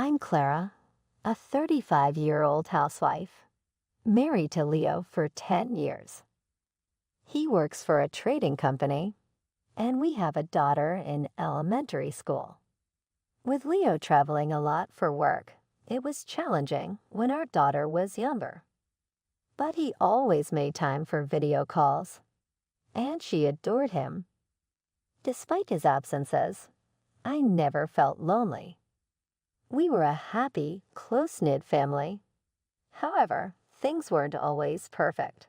I'm Clara, a 35-year-old housewife, married to Leo for 10 years. He works for a trading company, and we have a daughter in elementary school. With Leo traveling a lot for work, it was challenging when our daughter was younger. But he always made time for video calls, and she adored him. Despite his absences, I never felt lonely. We were a happy, close-knit family. However, things weren't always perfect.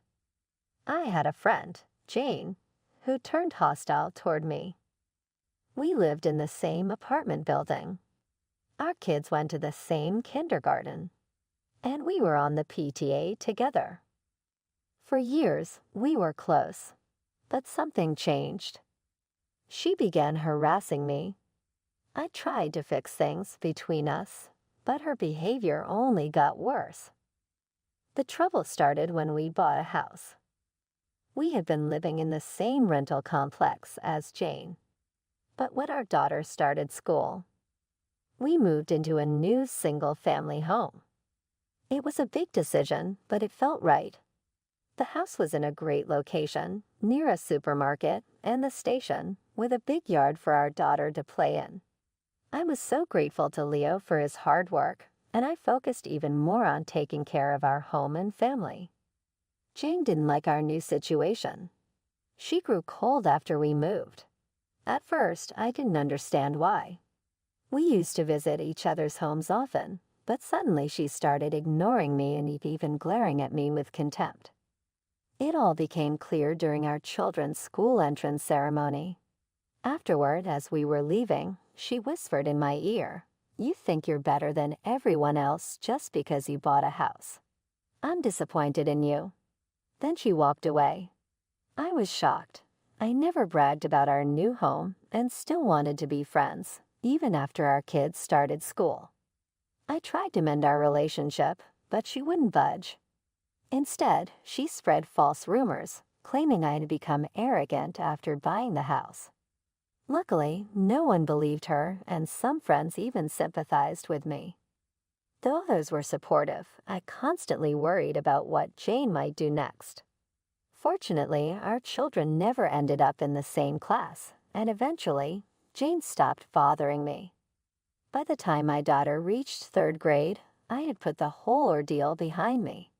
I had a friend, Jane, who turned hostile toward me. We lived in the same apartment building. Our kids went to the same kindergarten, and we were on the PTA together. For years, we were close, but something changed. She began harassing me. I tried to fix things between us, but her behavior only got worse. The trouble started when we bought a house. We had been living in the same rental complex as Jane, but when our daughter started school, we moved into a new single-family home. It was a big decision, but it felt right. The house was in a great location, near a supermarket and the station, with a big yard for our daughter to play in. I was so grateful to Leo for his hard work, and I focused even more on taking care of our home and family. Jane didn't like our new situation. She grew cold after we moved. At first, I didn't understand why. We used to visit each other's homes often, but suddenly she started ignoring me and even glaring at me with contempt. It all became clear during our children's school entrance ceremony. Afterward, as we were leaving, she whispered in my ear, "You think you're better than everyone else just because you bought a house. I'm disappointed in you." Then she walked away. I was shocked. I never bragged about our new home and still wanted to be friends, even after our kids started school. I tried to mend our relationship, but she wouldn't budge. Instead, she spread false rumors, claiming I had become arrogant after buying the house. Luckily, no one believed her, and some friends even sympathized with me. Though others were supportive, I constantly worried about what Jane might do next. Fortunately, our children never ended up in the same class, and eventually, Jane stopped bothering me. By the time my daughter reached 3rd grade, I had put the whole ordeal behind me.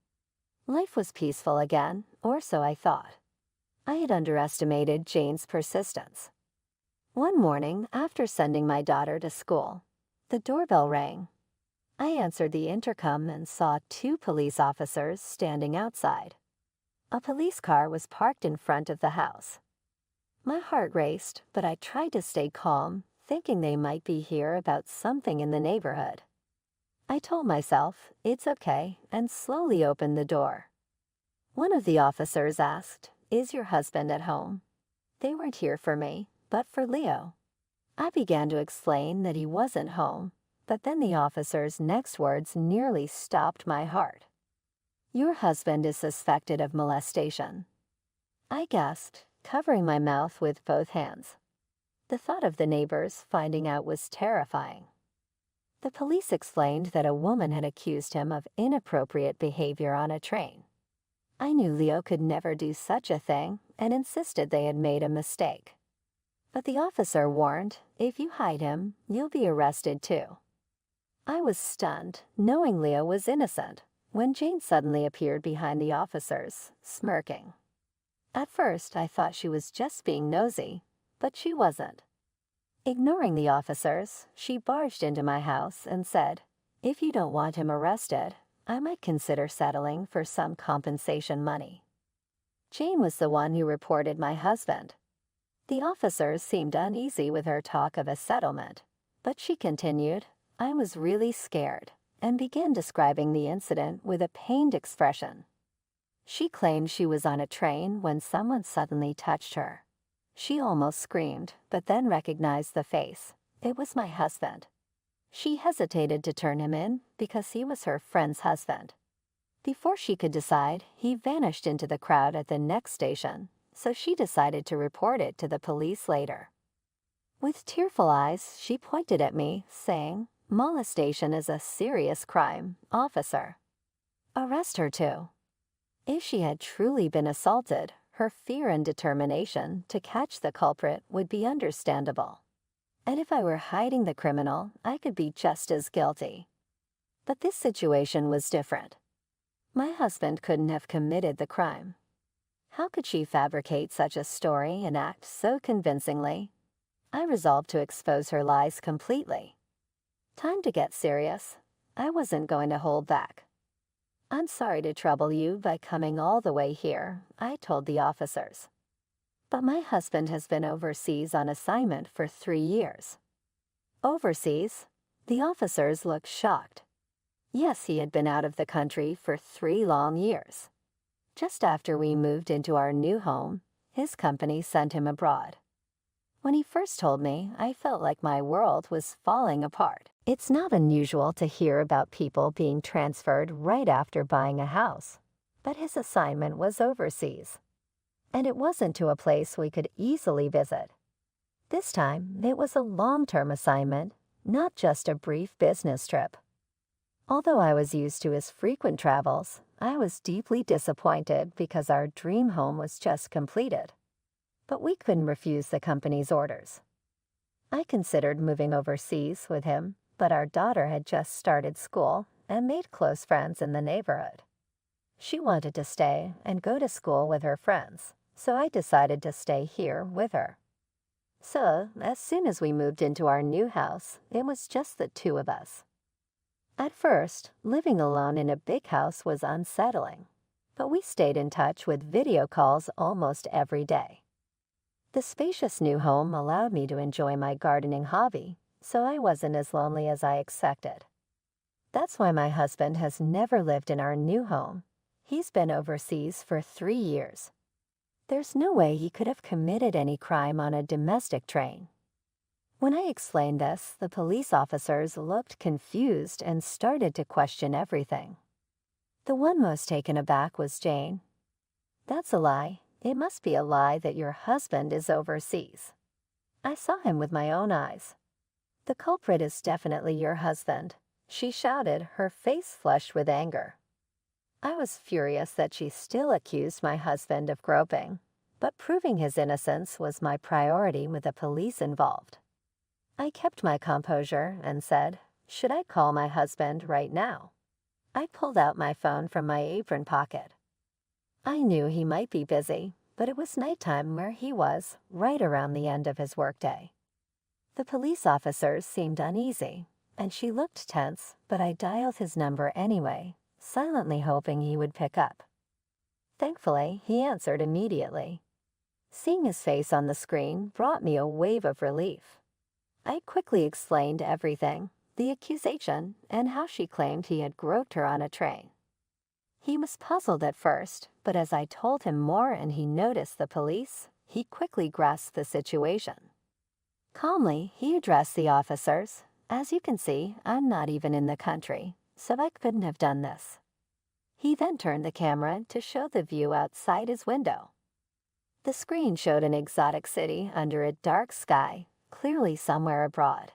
Life was peaceful again, or so I thought. I had underestimated Jane's persistence. One morning, after sending my daughter to school, the doorbell rang. I answered the intercom and saw 2 police officers standing outside. A police car was parked in front of the house. My heart raced, but I tried to stay calm, thinking they might be here about something in the neighborhood. I told myself, it's okay, and slowly opened the door. One of the officers asked, "Is your husband at home?" They weren't here for me, but for Leo. I began to explain that he wasn't home, but then the officer's next words nearly stopped my heart. "Your husband is suspected of molestation." I gasped, covering my mouth with both hands. The thought of the neighbors finding out was terrifying. The police explained that a woman had accused him of inappropriate behavior on a train. I knew Leo could never do such a thing and insisted they had made a mistake. But the officer warned, "If you hide him, you'll be arrested too." I was stunned, knowing Leo was innocent, when Jane suddenly appeared behind the officers, smirking. At first, I thought she was just being nosy, but she wasn't. Ignoring the officers, she barged into my house and said, "If you don't want him arrested, I might consider settling for some compensation money." Jane was the one who reported my husband. The officers seemed uneasy with her talk of a settlement, but she continued, "I was really scared," and began describing the incident with a pained expression. She claimed she was on a train when someone suddenly touched her. She almost screamed, but then recognized the face. It was my husband. She hesitated to turn him in because he was her friend's husband. Before she could decide, he vanished into the crowd at the next station, so she decided to report it to the police later. With tearful eyes, she pointed at me, saying, Molestation is a serious crime, officer. Arrest her too. If she had truly been assaulted, her fear and determination to catch the culprit would be understandable. And if I were hiding the criminal, I could be just as guilty. But this situation was different. My husband couldn't have committed the crime. How could she fabricate such a story and act so convincingly? I resolved to expose her lies completely. Time to get serious. I wasn't going to hold back. "I'm sorry to trouble you by coming all the way here," I told the officers. "But my husband has been overseas on assignment for 3 years." Overseas? The officers looked shocked. Yes, he had been out of the country for 3 long years. Just after we moved into our new home, his company sent him abroad. When he first told me, I felt like my world was falling apart. It's not unusual to hear about people being transferred right after buying a house, but his assignment was overseas. And it wasn't to a place we could easily visit. This time, it was a long-term assignment, not just a brief business trip. Although I was used to his frequent travels, I was deeply disappointed because our dream home was just completed. But we couldn't refuse the company's orders. I considered moving overseas with him, but our daughter had just started school and made close friends in the neighborhood. She wanted to stay and go to school with her friends, so I decided to stay here with her. So, as soon as we moved into our new house, it was just the 2 of us. At first, living alone in a big house was unsettling, but we stayed in touch with video calls almost every day. The spacious new home allowed me to enjoy my gardening hobby, so I wasn't as lonely as I expected. That's why my husband has never lived in our new home. He's been overseas for 3 years. There's no way he could have committed any crime on a domestic train. When I explained this, the police officers looked confused and started to question everything. The one most taken aback was Jane. "That's a lie. It must be a lie that your husband is overseas. I saw him with my own eyes. The culprit is definitely your husband," she shouted, her face flushed with anger. I was furious that she still accused my husband of groping, but proving his innocence was my priority with the police involved. I kept my composure and said, "Should I call my husband right now?" I pulled out my phone from my apron pocket. I knew he might be busy, but it was nighttime where he was, right around the end of his workday. The police officers seemed uneasy, and she looked tense, but I dialed his number anyway, silently hoping he would pick up. Thankfully, he answered immediately. Seeing his face on the screen brought me a wave of relief. I quickly explained everything, the accusation, and how she claimed he had groped her on a train. He was puzzled at first, but as I told him more and he noticed the police, he quickly grasped the situation. Calmly, he addressed the officers. "As you can see, I'm not even in the country, so I couldn't have done this." He then turned the camera to show the view outside his window. The screen showed an exotic city under a dark sky, clearly somewhere abroad.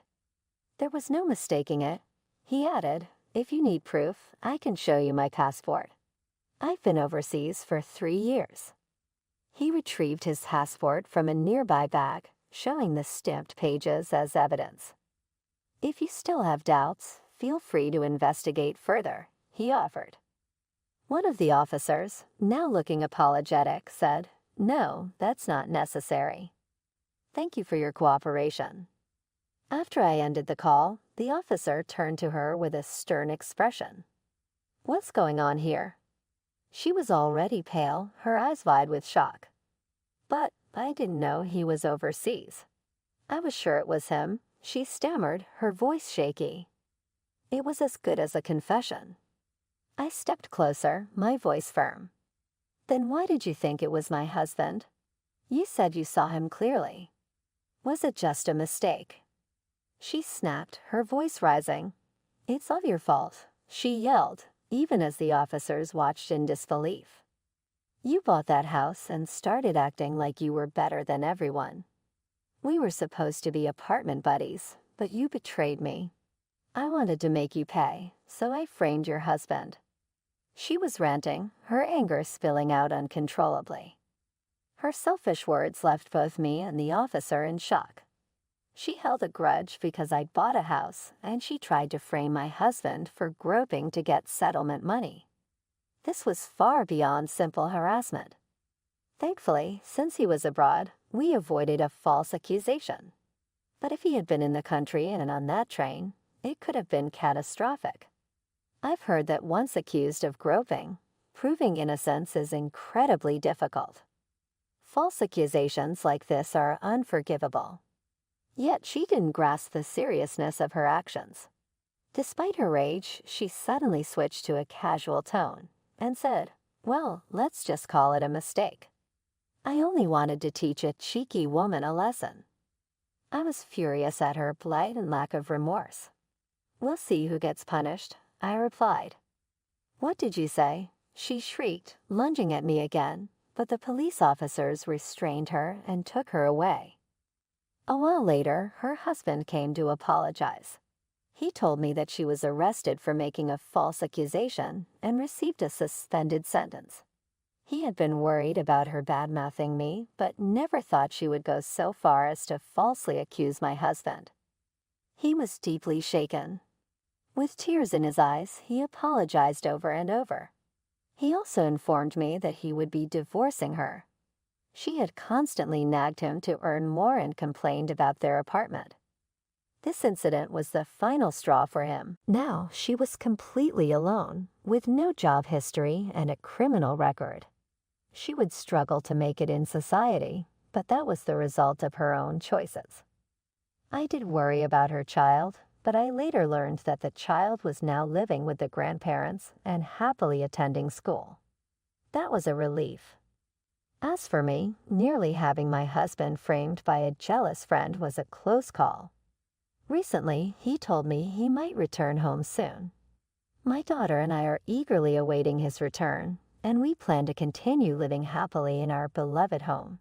There was no mistaking it. He added, "If you need proof, I can show you my passport. I've been overseas for 3 years." He retrieved his passport from a nearby bag, showing the stamped pages as evidence. "If you still have doubts, feel free to investigate further," he offered. One of the officers, now looking apologetic, said, "No, that's not necessary. Thank you for your cooperation." After I ended the call, the officer turned to her with a stern expression. "What's going on here?" She was already pale, her eyes wide with shock. "But I didn't know he was overseas." I was sure it was him. She stammered, her voice shaky. It was as good as a confession. I stepped closer, my voice firm. "Then why did you think it was my husband? You said you saw him clearly. Was it just a mistake?" She snapped, her voice rising. "It's all your fault," she yelled, even as the officers watched in disbelief. "You bought that house and started acting like you were better than everyone. We were supposed to be apartment buddies, but you betrayed me. I wanted to make you pay, so I framed your husband." She was ranting, her anger spilling out uncontrollably. Her selfish words left both me and the officer in shock. She held a grudge because I'd bought a house, and she tried to frame my husband for groping to get settlement money. This was far beyond simple harassment. Thankfully, since he was abroad, we avoided a false accusation. But if he had been in the country and on that train, it could have been catastrophic. I've heard that once accused of groping, proving innocence is incredibly difficult. False accusations like this are unforgivable. Yet she didn't grasp the seriousness of her actions. Despite her rage, she suddenly switched to a casual tone and said, "Well, let's just call it a mistake. I only wanted to teach a cheeky woman a lesson." I was furious at her plight and lack of remorse. "We'll see who gets punished," I replied. "What did you say?" she shrieked, lunging at me again, but the police officers restrained her and took her away. A while later, her husband came to apologize. He told me that she was arrested for making a false accusation and received a suspended sentence. He had been worried about her bad-mouthing me, but never thought she would go so far as to falsely accuse my husband. He was deeply shaken. With tears in his eyes, he apologized over and over. He also informed me that he would be divorcing her. She had constantly nagged him to earn more and complained about their apartment. This incident was the final straw for him. Now she was completely alone, with no job history and a criminal record. She would struggle to make it in society, but that was the result of her own choices. I did worry about her child, but I later learned that the child was now living with the grandparents and happily attending school. That was a relief. As for me, nearly having my husband framed by a jealous friend was a close call. Recently, he told me he might return home soon. My daughter and I are eagerly awaiting his return, and we plan to continue living happily in our beloved home.